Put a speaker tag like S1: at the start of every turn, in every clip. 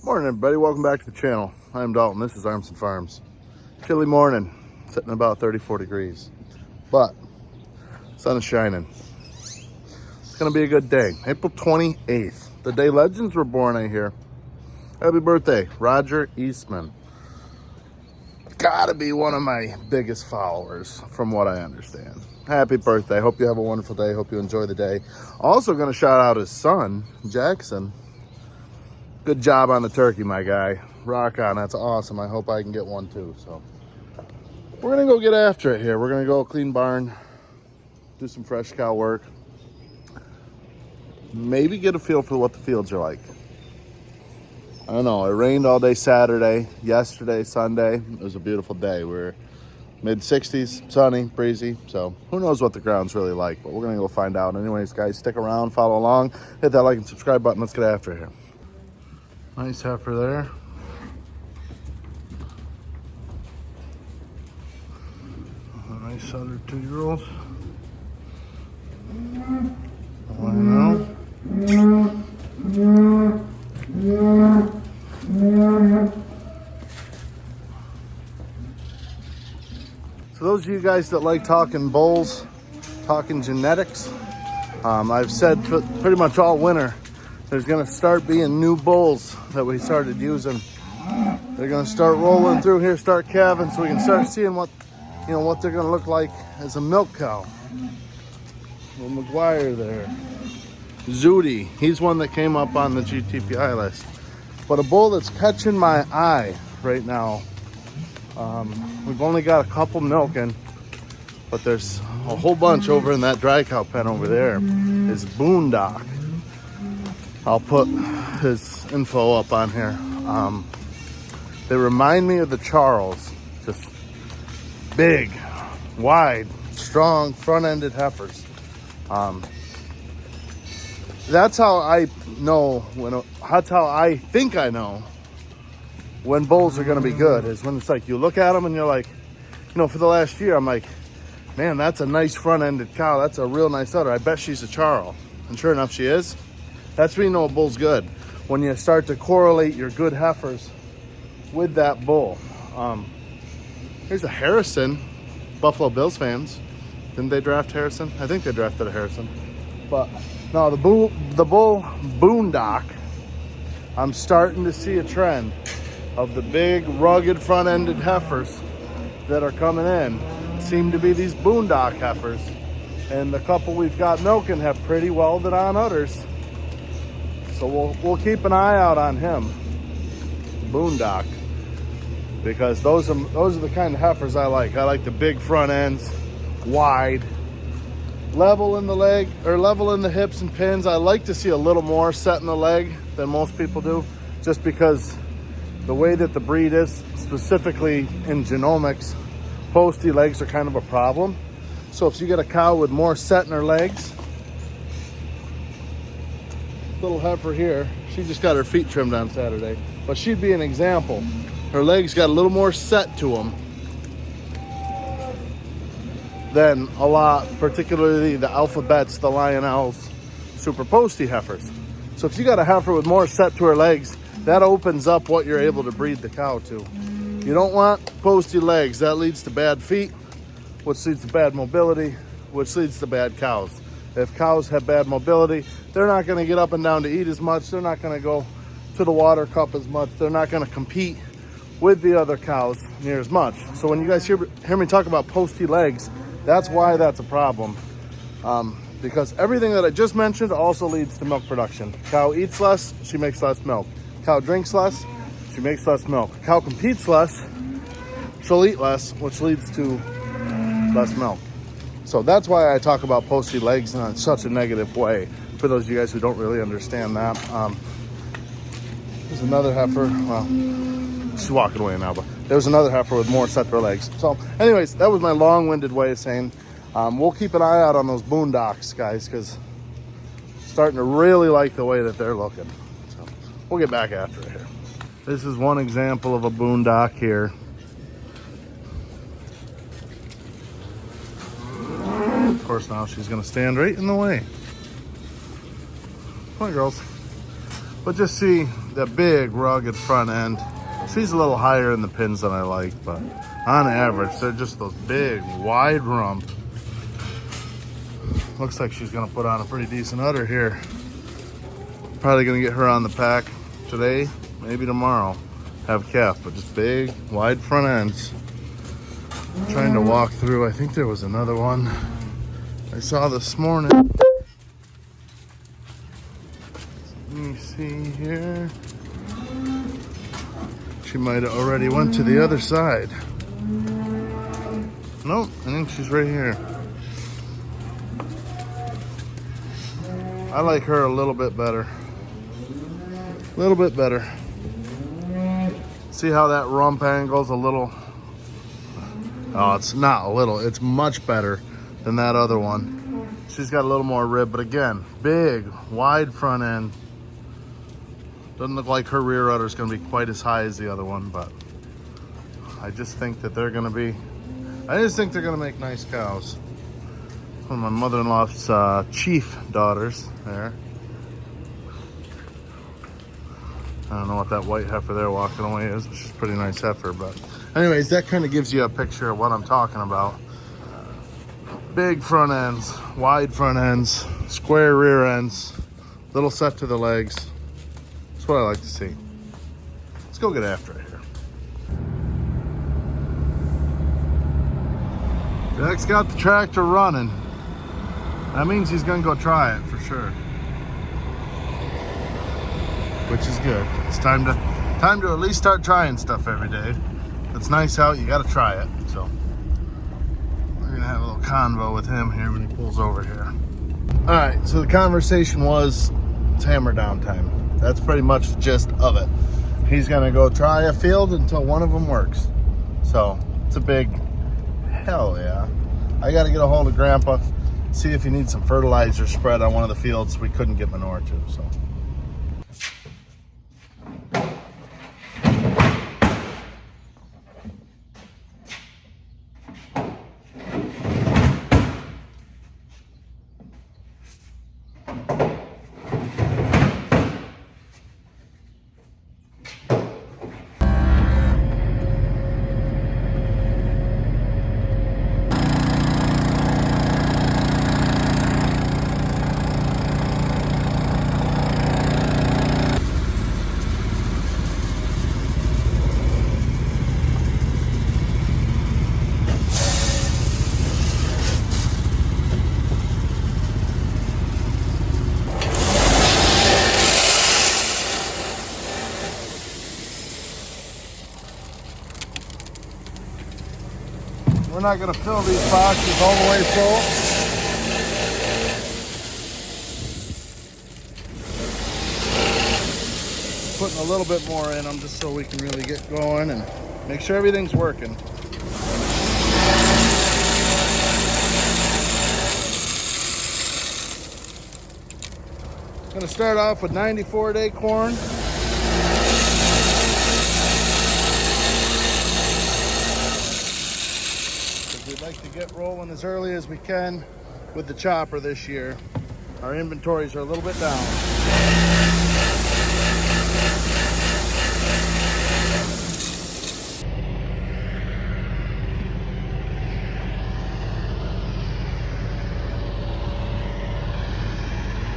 S1: Morning, everybody. Welcome back to the channel. I'm Dalton. This is Armson Farms. Chilly morning, sitting about 34 degrees, but sun is shining. It's gonna be a good day. April 28th, the day legends were born. I hear. Happy birthday, Roger Eastman. Gotta be one of my biggest followers, from what I understand. Happy birthday. Hope you have a wonderful day. Hope you enjoy the day. Also, gonna shout out his son, Jackson. Good job on the turkey, my guy. Rock on. That's awesome. I hope I can get one too. So we're gonna go get after it here. We're gonna go clean barn, do some fresh cow work, maybe get a feel for what the fields are like. I don't know. It rained all day Saturday, yesterday, Sunday. It was a beautiful day. We're mid-60s, sunny, breezy. So who knows what the ground's really like, but we're gonna go find out. Anyways, guys, stick around, follow along, hit that like and subscribe button. Let's get after it here. Nice heifer there. A nice other 2-year-old. I know. So those of you guys that like talking bulls, talking genetics, I've said pretty much all winter, there's gonna start being new bulls that we started using. They're gonna start rolling through here, start calving, so we can start seeing what they're gonna look like as a milk cow. Little McGuire there. Zooty, he's one that came up on the GTPI list. But a bull that's catching my eye right now, we've only got a couple milking, but there's a whole bunch over in that dry cow pen over there, is Boondock. I'll put his info up on here. They remind me of the Charles. Just big, wide, strong, front-ended heifers. That's how I know that's how I think I know when bulls are gonna be good, is when it's like you look at them and you're like, for the last year, I'm like, man, that's a nice front-ended cow. That's a real nice udder. I bet she's a Charles. And sure enough, she is. That's when you know a bull's good, when you start to correlate your good heifers with that bull. Here's a Harrison. Buffalo Bills fans, didn't they draft Harrison? I think they drafted a Harrison. But no, the bull Boondock, I'm starting to see a trend of the big, rugged, front-ended heifers that are coming in. Seem to be these Boondock heifers. And the couple we've got milking have pretty welded on udders. So we'll keep an eye out on him, Boondock, because those are the kind of heifers I like. I like the big front ends, wide, level in the leg or level in the hips and pins. I like to see a little more set in the leg than most people do, just because the way that the breed is, specifically in genomics, posty legs are kind of a problem. So if you get a cow with more set in her legs, little heifer here, she just got her feet trimmed on Saturday, but she'd be an example. Her legs got a little more set to them than a lot, particularly the alphabets, the Lionels, super posty heifers. So if you got a heifer with more set to her legs, that opens up what you're able to breed the cow to. You don't want posty legs. That leads to bad feet, which leads to bad mobility, which leads to bad cows. If cows have bad mobility, they're not going to get up and down to eat as much. They're not going to go to the water cup as much. They're not going to compete with the other cows near as much. So when you guys hear me talk about posty legs, that's why that's a problem. Because everything that I just mentioned also leads to milk production. Cow eats less, she makes less milk. Cow drinks less, she makes less milk. Cow competes less, she'll eat less, which leads to less milk. So that's why I talk about posty legs in such a negative way, for those of you guys who don't really understand that. There's another heifer. Well, she's walking away now, but there was another heifer with more set to her legs. So anyways, that was my long-winded way of saying we'll keep an eye out on those Boondocks, guys, because I'm starting to really like the way that they're looking. So we'll get back after it here. This is one example of a Boondock here. Of course, now she's going to stand right in the way. Come on, girls. But just see the big rugged front end. She's a little higher in the pins than I like, but on average, they're just those big, wide rump. Looks like she's gonna put on a pretty decent udder here. Probably gonna get her on the pack today, maybe tomorrow. Have calf, but just big, wide front ends. I'm trying to walk through. I think there was another one I saw this morning. Let me see here. She might have already went to the other side. Nope, I think she's right here. I like her a little bit better. A little bit better. See how that rump angle's a little... Oh, it's not a little. It's much better than that other one. She's got a little more rib, but again, big, wide front end. Doesn't look like her rear udder is going to be quite as high as the other one, but I just think that they're going to be... I just think they're going to make nice cows. One of my mother-in-law's chief daughters there. I don't know what that white heifer there walking away is, but she's a pretty nice heifer. But anyways, that kind of gives you a picture of what I'm talking about. Big front ends, wide front ends, square rear ends, little set to the legs. That's what I like to see. Let's go get after it here. Jack's got the tractor running. That means he's gonna go try it for sure. Which is good. It's time to at least start trying stuff every day. If it's nice out, you gotta try it. So we're gonna have a little convo with him here when he pulls over here. All right, so the conversation was, it's hammer down time. That's pretty much the gist of it. He's gonna go try a field until one of them works. So it's a big hell yeah. I gotta get a hold of Grandpa, see if he needs some fertilizer spread on one of the fields we couldn't get manure to. So. We're not going to fill these boxes all the way full. Putting a little bit more in them just so we can really get going and make sure everything's working. Going to start off with 94-day corn. We'd like to get rolling as early as we can with the chopper this year. Our inventories are a little bit down.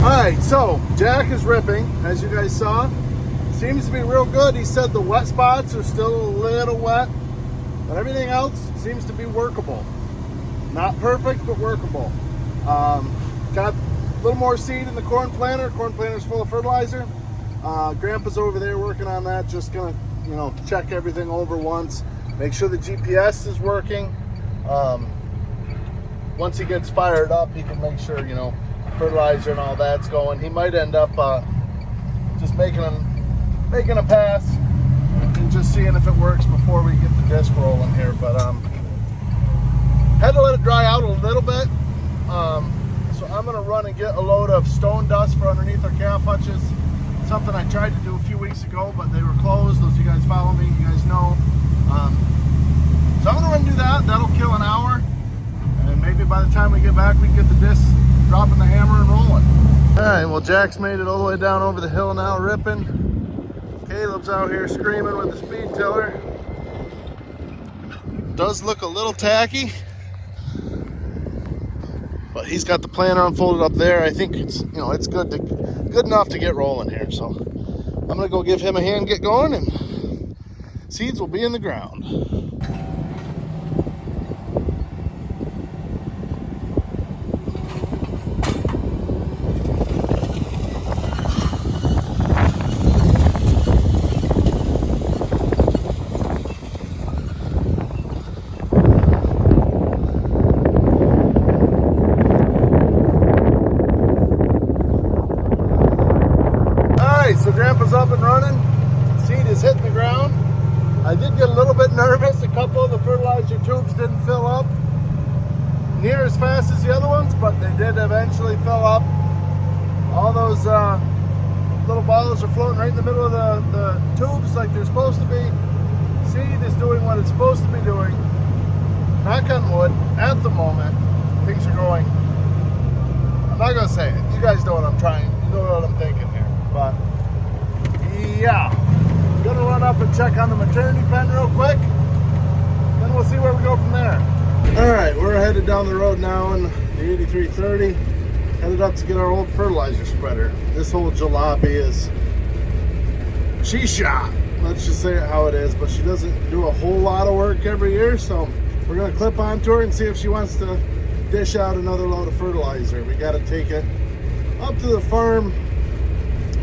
S1: All right, so Jack is ripping, as you guys saw. Seems to be real good. He said the wet spots are still a little wet, but everything else seems to be workable. Not perfect, but workable. Got a little more seed in the corn planter. Corn planter's full of fertilizer. Grandpa's over there working on that. Just gonna, check everything over once. Make sure the GPS is working. Once he gets fired up, he can make sure, fertilizer and all that's going. He might end up just making a pass and just seeing if it works before we get the disc rolling here. But had to let it dry out a little bit. So I'm gonna run and get a load of stone dust for underneath our calf hutches. Something I tried to do a few weeks ago, but they were closed. Those of you guys follow me, you guys know. So I'm gonna run and do that. That'll kill an hour. And maybe by the time we get back, we can get the disc dropping the hammer and rolling. All right, well, Jack's made it all the way down over the hill now, ripping. Caleb's out here screaming with the speed tiller. Does look a little tacky, but he's got the planter unfolded up there. I think it's, you know, it's good enough to get rolling here. So I'm gonna go give him a hand, get going, and seeds will be in the ground. So Grandpa's up and running. Seed is hitting the ground. I did get a little bit nervous. A couple of the fertilizer tubes didn't fill up near as fast as the other ones, but they did eventually fill up. All those little bottles are floating right in the middle of the tubes like they're supposed to be. Seed is doing what it's supposed to be doing. Knock on wood, at the moment, things are going. I'm not going to say it. You guys know what I'm trying. You know what I'm thinking here. But yeah, gonna run up and check on the maternity pen real quick, then we'll see where we go from there. All right, we're headed down the road now in the 8330, headed up to get our old fertilizer spreader. This old jalopy is, she's shot, let's just say it how it is, but she doesn't do a whole lot of work every year, so we're gonna clip onto her and see if she wants to dish out another load of fertilizer. We gotta take it up to the farm.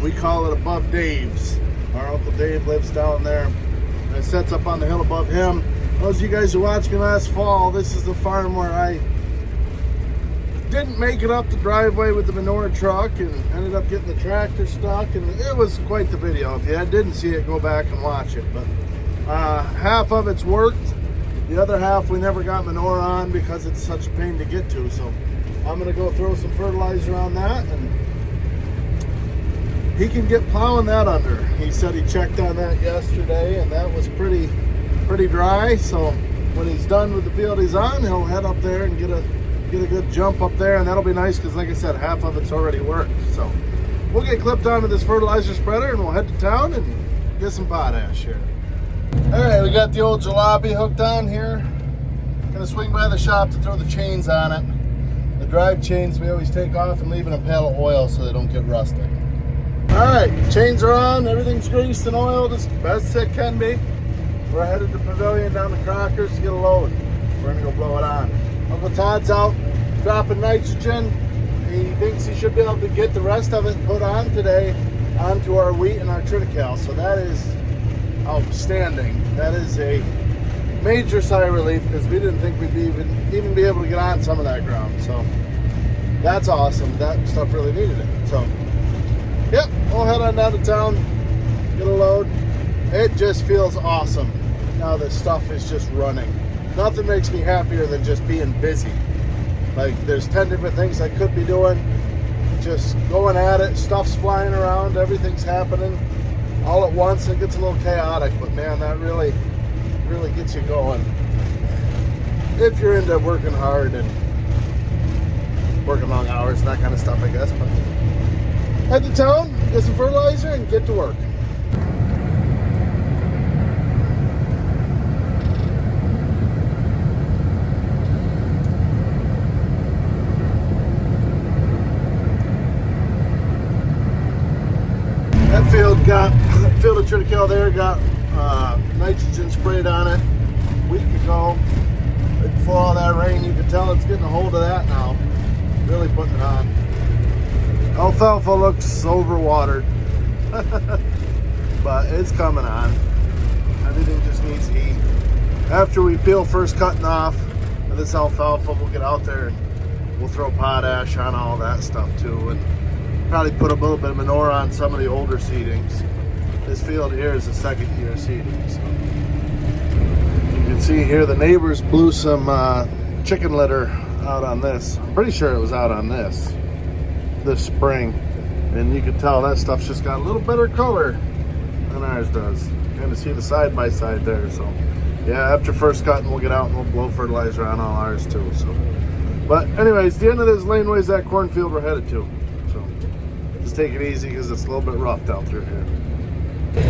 S1: We call it above Dave's. Our Uncle Dave lives down there. And it sets up on the hill above him. Those of you guys who watched me last fall, this is the farm where I didn't make it up the driveway with the manure truck and ended up getting the tractor stuck. And it was quite the video. If you didn't see it, go back and watch it. But half of it's worked. The other half we never got manure on because it's such a pain to get to. So I'm going to go throw some fertilizer on that, and he can get plowing that under. He said he checked on that yesterday and that was pretty dry. So when he's done with the field he's on, he'll head up there and get a good jump up there, and that'll be nice because, like I said, half of it's already worked. So we'll get clipped onto this fertilizer spreader and we'll head to town and get some potash here. All right, we got the old jalopy hooked on here. Gonna swing by the shop to throw the chains on it. The drive chains we always take off and leave in a pail of oil so they don't get rusted. All right, chains are on, everything's greased and oiled as best it can be. We're headed to Pavilion down to Crockers to get a load. We're gonna go blow it on. Uncle Todd's out dropping nitrogen. He thinks he should be able to get the rest of it put on today onto our wheat and our triticale. So that is outstanding. That is a major sigh of relief because we didn't think we'd even be able to get on some of that ground. So that's awesome. That stuff really needed it. So yep, we'll head on down to town, get a load. It just feels awesome now that stuff is just running. Nothing makes me happier than just being busy. Like, there's 10 different things I could be doing. Just going at it, stuff's flying around, everything's happening all at once. It gets a little chaotic, but man, that really gets you going. If you're into working hard and working long hours and that kind of stuff, I guess. But head to town, get some fertilizer, and get to work. That field of triticale there got nitrogen sprayed on it a week ago. Before all that rain, you can tell it's getting a hold of that now. Really putting it on. Alfalfa looks overwatered, but it's coming on. Everything just needs heat. After we peel first cutting off of this alfalfa, we'll get out there and we'll throw potash on all that stuff too, and probably put a little bit of manure on some of the older seedings. This field here is the second year seeding. So you can see here the neighbors blew some chicken litter out on this. I'm pretty sure it was out on this spring, and you can tell that stuff's just got a little better color than ours does. Kind of see the side by side there. So yeah, after first cutting, we'll get out and we'll blow fertilizer on all ours too. So But anyways, the end of this laneway is that cornfield we're headed to. So just take it easy because it's a little bit rough down through here.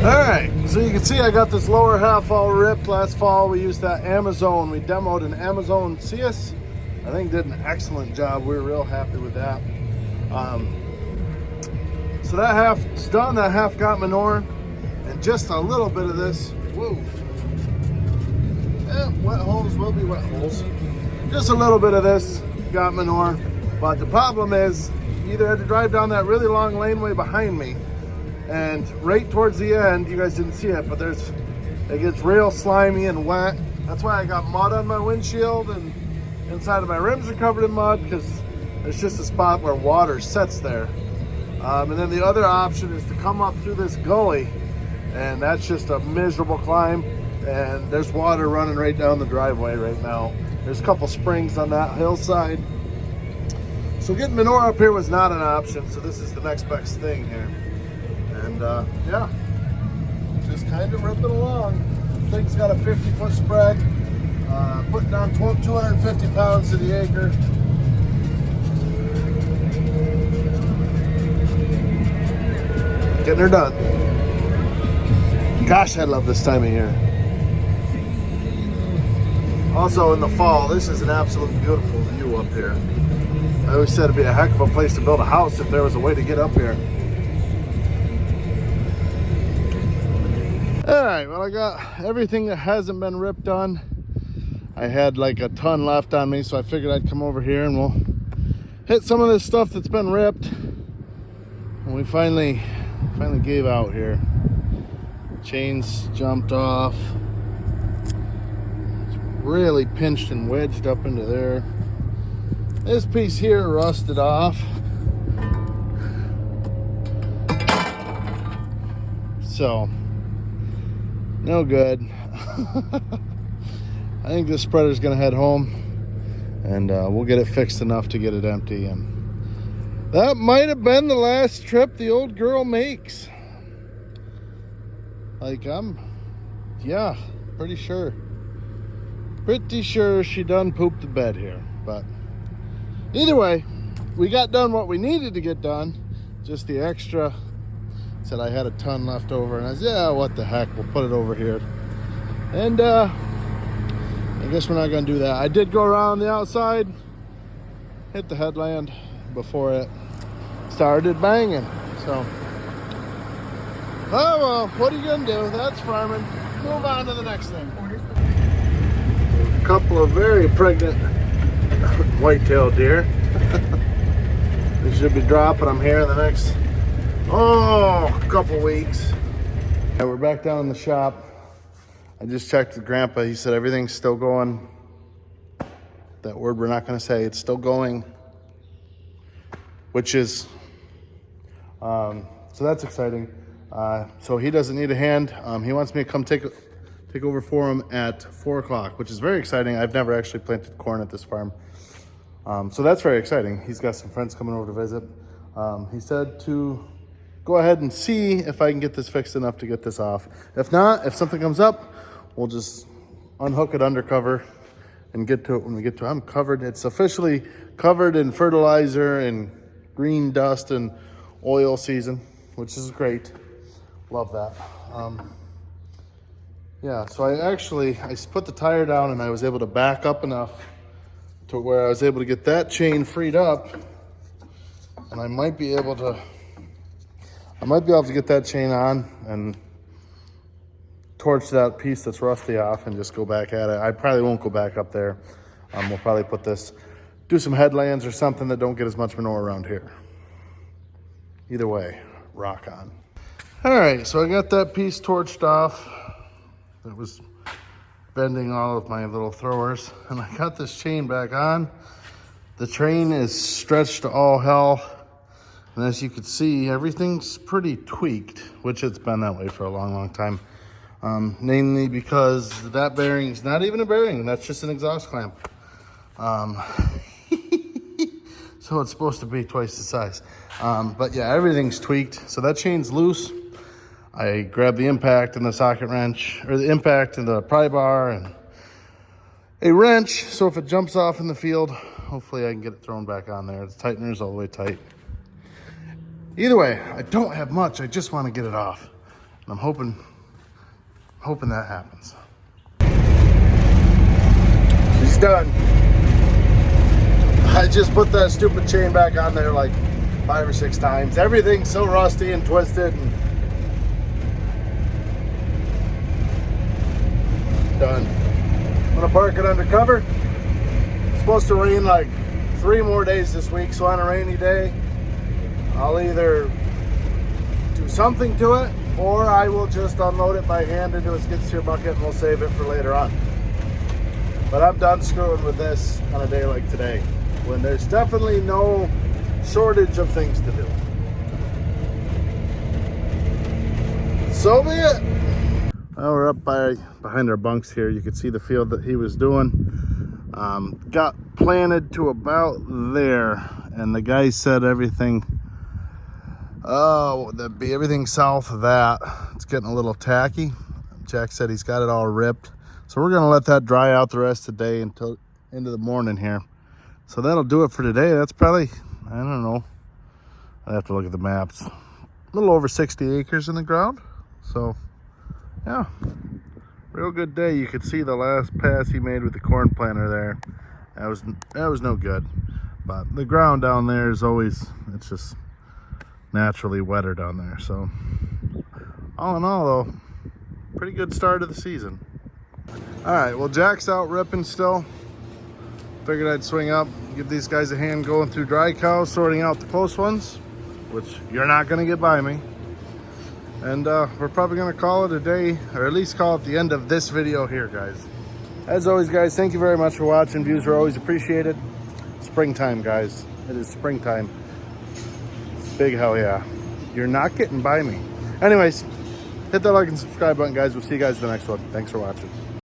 S1: All right, so you can see I got this lower half all ripped. Last fall we used that Amazon. We demoed an Amazon CS. I think did an excellent job. We were real happy with that. So that half's done. That half got manure, and just a little bit of this. Whoa. Wet holes will be wet holes. Just a little bit of this got manure, but the problem is you either had to drive down that really long laneway behind me, and right towards the end, you guys didn't see it, but it gets real slimy and wet. That's why I got mud on my windshield, and inside of my rims are covered in mud because there's just a spot where water sets there. And then the other option is to come up through this gully, and that's just a miserable climb, and there's water running right down the driveway right now. There's a couple springs on that hillside. So getting manure up here was not an option, so this is the next best thing here. And yeah, just kind of ripping along. Thing's got a 50-foot spread, putting down 250 pounds to the acre. Getting her done. Gosh, I love this time of year. Also in the fall, this is an absolutely beautiful view up here. I always said it'd be a heck of a place to build a house if there was a way to get up here. All right, well, I got everything that hasn't been ripped done. I had like a ton left on me, so I figured I'd come over here and we'll hit some of this stuff that's been ripped. And we finally gave out here. Chains jumped off. It's really pinched and wedged up into there. This piece here rusted off. So, no good. I think this spreader's gonna head home, and we'll get it fixed enough to get it empty. And that might have been the last trip the old girl makes. Like, yeah, pretty sure she done pooped the bed here. But either way, we got done what we needed to get done. Just the extra. Said I had a ton left over, and I said, yeah, what the heck, we'll put it over here. And I guess we're not gonna do that. I did go around the outside, hit the headland before it started banging. So, oh well, what are you gonna do? That's farming. Move on to the next thing. A couple of very pregnant white-tailed deer. They should be dropping them here in the next couple weeks. Yeah, we're back down in the shop. I just checked with Grandpa. He said everything's still going. That word we're not going to say. It's still going, which is so that's exciting. So he doesn't need a hand. He wants me to come take over for him at 4 o'clock, which is very exciting. I've never actually planted corn at this farm, so that's very exciting. He's got some friends coming over to visit. He said to go ahead and see if I can get this fixed enough to get this off. If not, if something comes up, we'll just unhook it undercover and get to it when we get to it. I'm covered. It's officially covered in fertilizer and green dust and oil season, which is great. Love that. Yeah, so I put the tire down and I was able to back up enough to where I was able to get that chain freed up, and I might be able to get that chain on and torch that piece that's rusty off and just go back at it. I probably won't go back up there. We'll probably do some headlands or something that don't get as much manure around here. Either way, rock on. All right, so I got that piece torched off. It was bending all of my little throwers, and I got this chain back on. The train is stretched to all hell. And as you can see, everything's pretty tweaked, which it's been that way for a long, long time. Namely because that bearing's not even a bearing, that's just an exhaust clamp. So it's supposed to be twice the size. But yeah, everything's tweaked. So that chain's loose. I grabbed the impact and the socket wrench, or the impact and the pry bar and a wrench. So if it jumps off in the field, Hopefully I can get it thrown back on there. The tightener's all the way tight. Either way, I don't have much. I just want to get it off. And I'm hoping that happens. She's done. I just put that stupid chain back on there like 5 or 6 times. Everything's so rusty and twisted and done. I'm gonna park it under cover. It's supposed to rain like 3 more days this week, so on a rainy day, I'll either do something to it or I will just unload it by hand into a skid steer bucket and we'll save it for later on. But I'm done screwing with this on a day like today, when there's definitely no shortage of things to do. So be it. Well, we're up behind our bunks here. You can see the field that he was doing. Got planted to about there, and the guy said everything, that'd be everything south of that. It's getting a little tacky. Jack said he's got it all ripped. So we're gonna let that dry out the rest of the day until into the morning here. So that'll do it for today. That's probably, I don't know, I have to look at the maps. A little over 60 acres in the ground. So yeah, real good day. You could see the last pass he made with the corn planter there. That was no good. But the ground down there is always, it's just naturally wetter down there. So all in all though, pretty good start of the season. All right, well, Jack's out ripping still. Figured I'd swing up, give these guys a hand going through dry cows, sorting out the close ones, which you're not gonna get by me. And we're probably gonna call it a day, or at least call it the end of this video here, guys. As always, guys, thank you very much for watching. Views are always appreciated. Springtime, guys. It is springtime. Big hell yeah. You're not getting by me. Anyways, hit that like and subscribe button, guys. We'll see you guys in the next one. Thanks for watching.